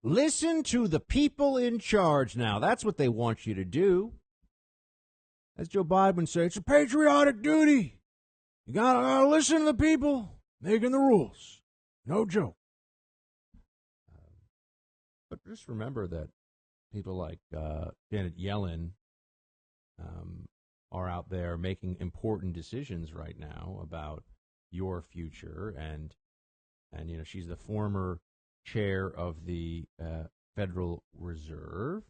Listen to the people in charge now. That's what they want you to do. As Joe Biden would say, it's a patriotic duty. You gotta listen to the people making the rules. No joke. But just remember that people like Janet Yellen are out there making important decisions right now about your future, and you know, she's the former chair of the Federal Reserve,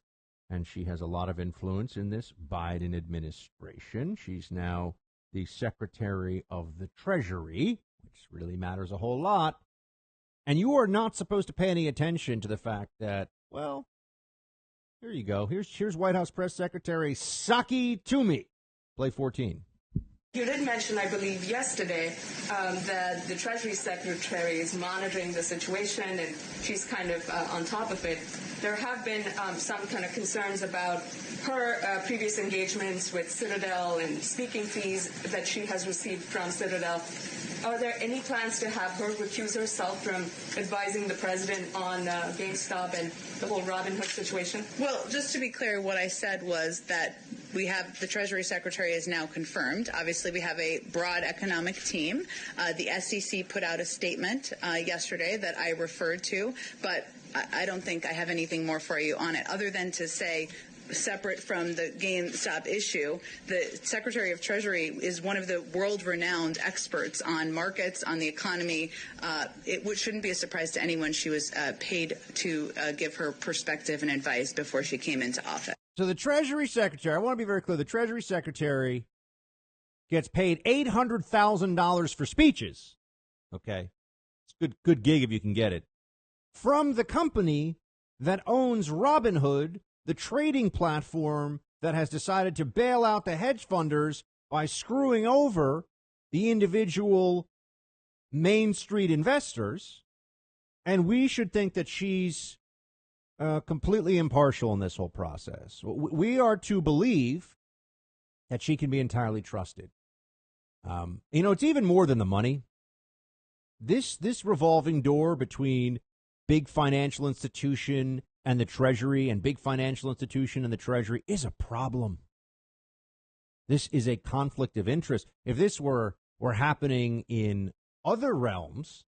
and she has a lot of influence in this Biden administration. She's now the Secretary of the Treasury, which really matters a whole lot. And you are not supposed to pay any attention to the fact that, well, here you go. Here's White House Press Secretary Saki Toomey. Play 14. You did mention, I believe, yesterday that the Treasury Secretary is monitoring the situation and she's kind of on top of it. There have been some kind of concerns about her previous engagements with Citadel and speaking fees that she has received from Citadel. Are there any plans to have her recuse herself from advising the president on GameStop and the whole Robinhood situation? Well, just to be clear, what I said was that we have the Treasury Secretary is now confirmed. Obviously, we have a broad economic team. The SEC put out a statement yesterday that I referred to, but I don't think I have anything more for you on it other than to say, separate from the GameStop issue, the Secretary of Treasury is one of the world-renowned experts on markets, on the economy. It shouldn't be a surprise to anyone she was paid to give her perspective and advice before she came into office. So the Treasury Secretary, I want to be very clear, the Treasury Secretary gets paid $800,000 for speeches. Okay? It's a good gig if you can get it. From the company that owns Robinhood, the trading platform that has decided to bail out the hedge funders by screwing over the individual Main Street investors. And we should think that she's completely impartial in this whole process. We are to believe that she can be entirely trusted. You know, it's even more than the money. This revolving door between big financial institution and the Treasury and big financial institution and the Treasury is a problem. This is a conflict of interest. If this were happening in other realms,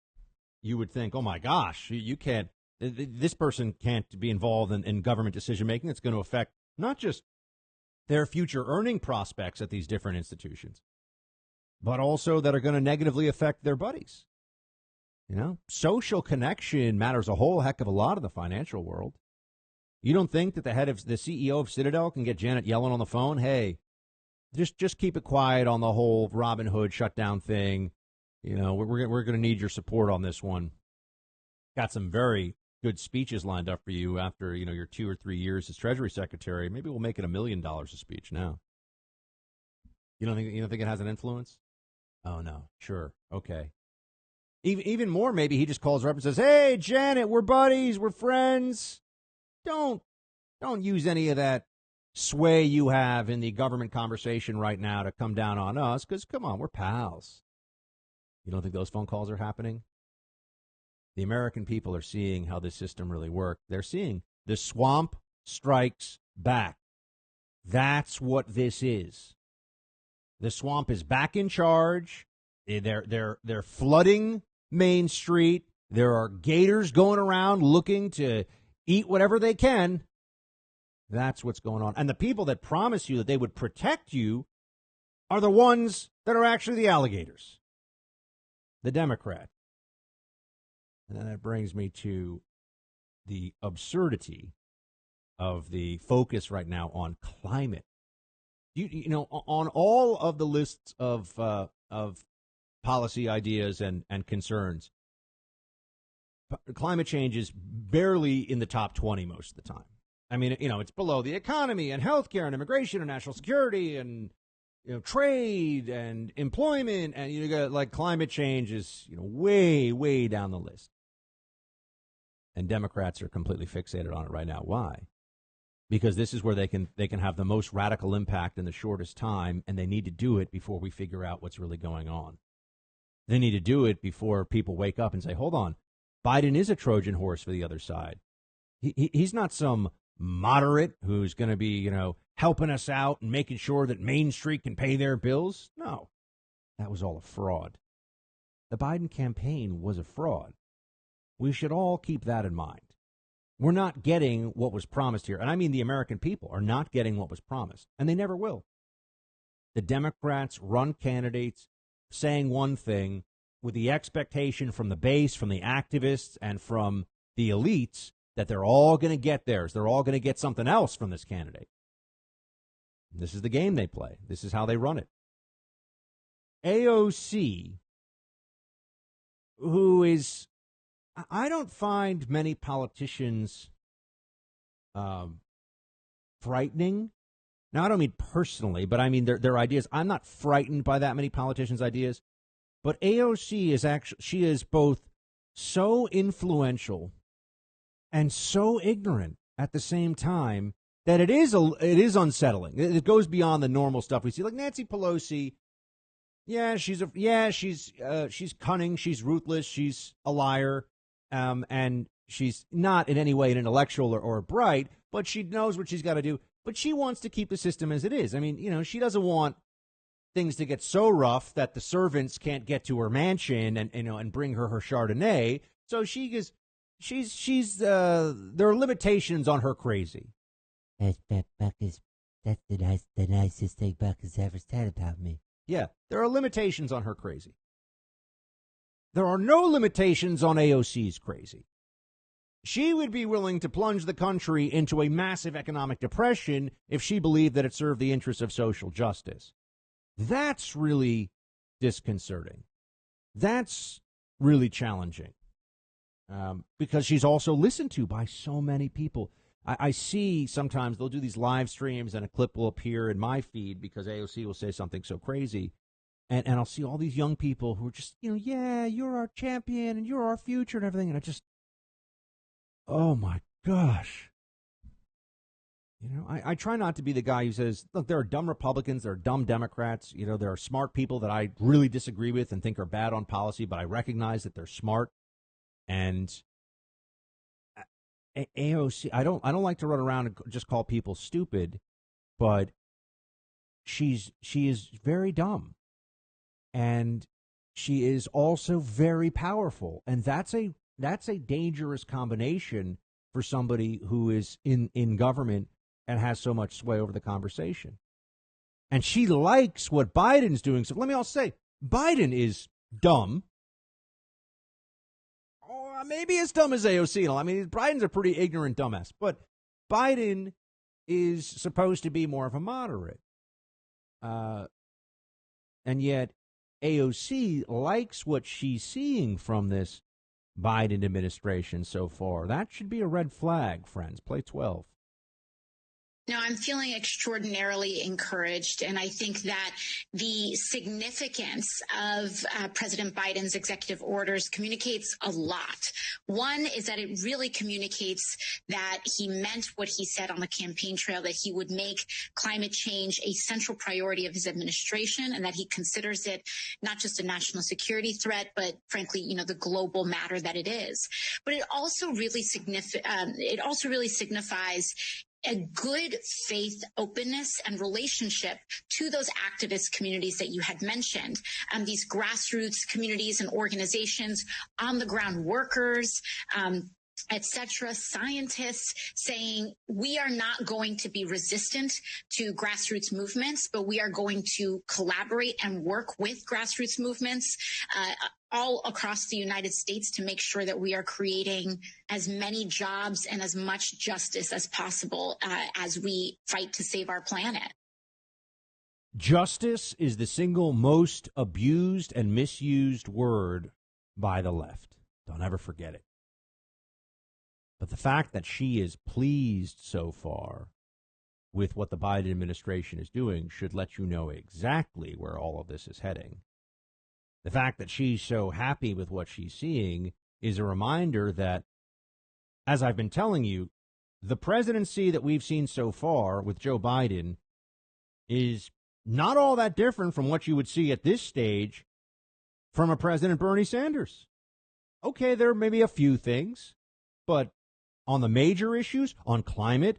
you would think, oh, my gosh, you can't, this person can't be involved in government decision-making. It's going to affect not just their future earning prospects at these different institutions, but also that are going to negatively affect their buddies. You know, social connection matters a whole heck of a lot in the financial world. You don't think that the CEO of Citadel can get Janet Yellen on the phone? Hey, just keep it quiet on the whole Robinhood shutdown thing. You know, we're going to need your support on this one. Got some very good speeches lined up for you after, you know, your 2 or 3 years as Treasury Secretary. Maybe we'll make it $1 million a speech now. You don't think it has an influence? Oh no, sure, okay. Even more, maybe he just calls her up and says, "Hey, Janet, we're buddies, we're friends. Don't use any of that sway you have in the government conversation right now to come down on us, because, come on, we're pals." You don't think those phone calls are happening? The American people are seeing how this system really works. They're seeing the swamp strikes back. That's what this is. The swamp is back in charge. They're flooding Main Street. There are gators going around looking to eat whatever they can. That's what's going on. And the people that promise you that they would protect you are the ones that are actually the alligators, the Democrat. And then that brings me to the absurdity of the focus right now on climate. You know, on all of the lists of policy ideas and concerns, climate change is barely in the top 20 most of the time. I mean, you know, it's below the economy and healthcare and immigration and national security and, you know, trade and employment, and you got, like, climate change is, you know, way down the list. And Democrats are completely fixated on it right now. Why? Because this is where they can have the most radical impact in the shortest time, and they need to do it before we figure out what's really going on. They need to do it before people wake up and say, hold on, Biden is a Trojan horse for the other side. He's not some moderate who's going to be, helping us out and making sure that Main Street can pay their bills. No, that was all a fraud. The Biden campaign was a fraud. We should all keep that in mind. We're not getting what was promised here. And I mean the American people are not getting what was promised, and they never will. The Democrats run candidates saying one thing with the expectation from the base, from the activists, and from the elites that they're all going to get theirs. They're all going to get something else from this candidate. This is the game they play. This is how they run it. AOC, who is, I don't find many politicians frightening. Now, I don't mean personally, but I mean their ideas. I'm not frightened by that many politicians' ideas. But AOC is she is both so influential and so ignorant at the same time that it is unsettling. It goes beyond the normal stuff we see, like Nancy Pelosi. Yeah, she's cunning, she's ruthless, she's a liar, and she's not in any way an intellectual or bright, but she knows what she's got to do. But she wants to keep the system as it is. I mean, she doesn't want things to get so rough that the servants can't get to her mansion and bring her Chardonnay. So there are limitations on her crazy. That's the nicest thing Buck has ever said about me. Yeah, there are limitations on her crazy. There are no limitations on AOC's crazy. She would be willing to plunge the country into a massive economic depression if she believed that it served the interests of social justice. That's really disconcerting. That's really challenging because she's also listened to by so many people. I see sometimes they'll do these live streams and a clip will appear in my feed because AOC will say something so crazy. And I'll see all these young people who are just, yeah, you're our champion and you're our future and everything. And oh my gosh. I try not to be the guy who says, look, there are dumb Republicans, there are dumb Democrats. There are smart people that I really disagree with and think are bad on policy, but I recognize that they're smart. And AOC, I don't like to run around and just call people stupid, but she is very dumb, and she is also very powerful, and that's a dangerous combination for somebody who is in government and has so much sway over the conversation. And she likes what Biden's doing. So let me also say, Biden is dumb. Maybe as dumb as AOC. I mean, Biden's a pretty ignorant dumbass, but Biden is supposed to be more of a moderate. And yet AOC likes what she's seeing from this Biden administration so far. That should be a red flag, friends. Play 12. No, I'm feeling extraordinarily encouraged, and I think that the significance of President Biden's executive orders communicates a lot. One is that it really communicates that he meant what he said on the campaign trail, that he would make climate change a central priority of his administration, and that he considers it not just a national security threat, but frankly, the global matter that it is. But it also really signifies a good faith openness and relationship to those activist communities that you had mentioned, these grassroots communities and organizations, on the ground workers, etc., scientists saying we are not going to be resistant to grassroots movements, but we are going to collaborate and work with grassroots movements all across the United States to make sure that we are creating as many jobs and as much justice as possible as we fight to save our planet. Justice is the single most abused and misused word by the left. Don't ever forget it. But the fact that she is pleased so far with what the Biden administration is doing should let you know exactly where all of this is heading. The fact that she's so happy with what she's seeing is a reminder that, as I've been telling you, the presidency that we've seen so far with Joe Biden is not all that different from what you would see at this stage from a President Bernie Sanders. Okay, there may be a few things, but on the major issues, on climate,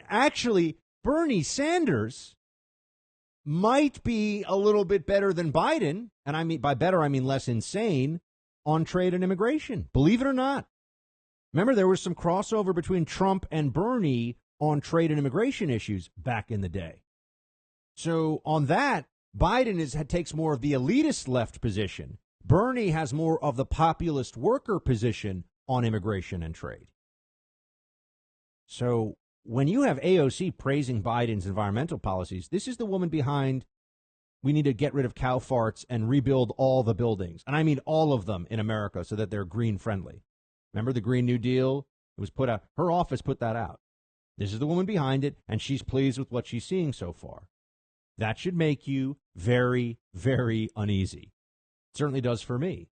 actually, Bernie Sanders might be a little bit better than Biden, and I mean by better, I mean less insane, on trade and immigration. Believe it or not. Remember, there was some crossover between Trump and Bernie on trade and immigration issues back in the day. So on that, Biden takes more of the elitist left position. Bernie has more of the populist worker position on immigration and trade. So when you have AOC praising Biden's environmental policies, this is the woman behind we need to get rid of cow farts and rebuild all the buildings. And I mean all of them in America so that they're green friendly. Remember the Green New Deal? It was put out. Her office put that out. This is the woman behind it, and she's pleased with what she's seeing so far. That should make you very, very uneasy. It certainly does for me.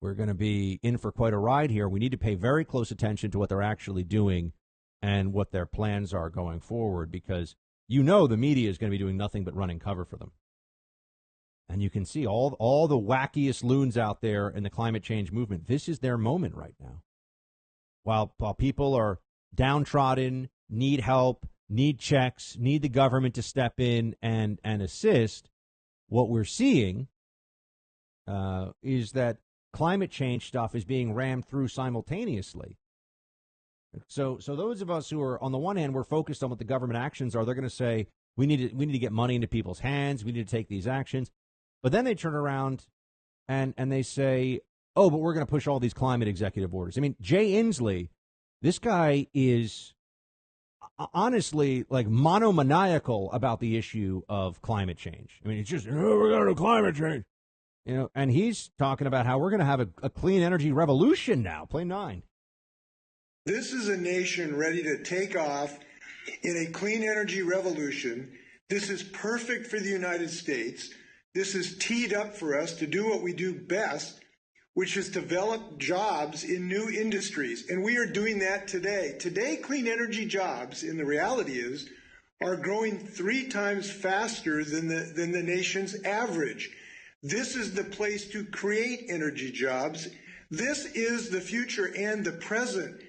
We're going to be in for quite a ride here. We need to pay very close attention to what they're actually doing and what their plans are going forward, because you know the media is going to be doing nothing but running cover for them. And you can see all the wackiest loons out there in the climate change movement. This is their moment right now. While people are downtrodden, need help, need checks, need the government to step in and assist, what we're seeing is that climate change stuff is being rammed through simultaneously. So those of us who are, on the one hand, we're focused on what the government actions are. They're going to say, we need to get money into people's hands. We need to take these actions. But then they turn around and they say, oh, but we're going to push all these climate executive orders. I mean, Jay Inslee, this guy is honestly like monomaniacal about the issue of climate change. I mean, it's just, we're going to do climate change. And he's talking about how we're going to have a clean energy revolution now. Play 9. This is a nation ready to take off in a clean energy revolution. This is perfect for the United States. This is teed up for us to do what we do best, which is develop jobs in new industries. And we are doing that today. Today, clean energy jobs, and the reality is, are growing 3 times faster than the nation's average. This is the place to create energy jobs. This is the future and the present.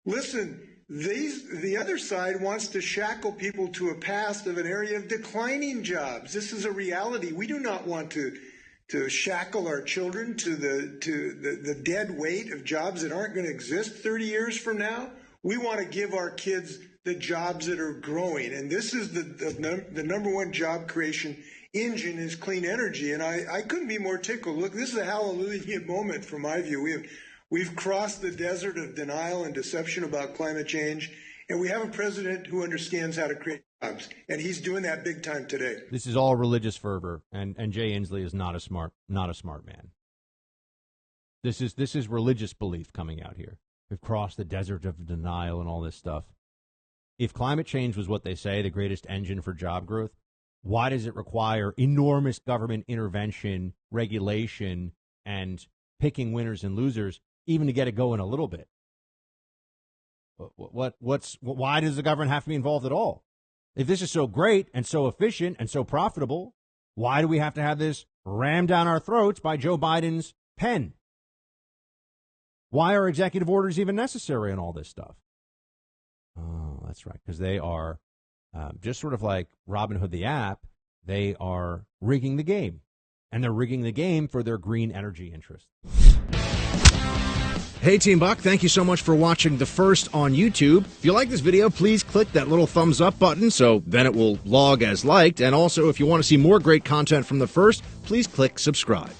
Listen, the other side wants to shackle people to a past of an area of declining jobs. This is a reality. We do not want to shackle our children to the dead weight of jobs that aren't going to exist 30 years from now. We want to give our kids the jobs that are growing. And this is the number one job creation engine is clean energy. And I couldn't be more tickled. Look, this is a hallelujah moment from my view. We've crossed the desert of denial and deception about climate change, and we have a president who understands how to create jobs, and he's doing that big time today. This is all religious fervor, and Jay Inslee is not a smart man. This is religious belief coming out here. We've crossed the desert of denial and all this stuff. If climate change was what they say, the greatest engine for job growth, why does it require enormous government intervention, regulation, and picking winners and losers, even to get it going a little bit? Why does the government have to be involved at all? If this is so great and so efficient and so profitable, why do we have to have this rammed down our throats by Joe Biden's pen? Why are executive orders even necessary and all this stuff? Oh, that's right, because they are just sort of like Robin Hood the app. They are rigging the game, and they're rigging the game for their green energy interests. Hey, Team Buck, thank you so much for watching The First on YouTube. If you like this video, please click that little thumbs up button so then it will log as liked. And also, if you want to see more great content from The First, please click subscribe.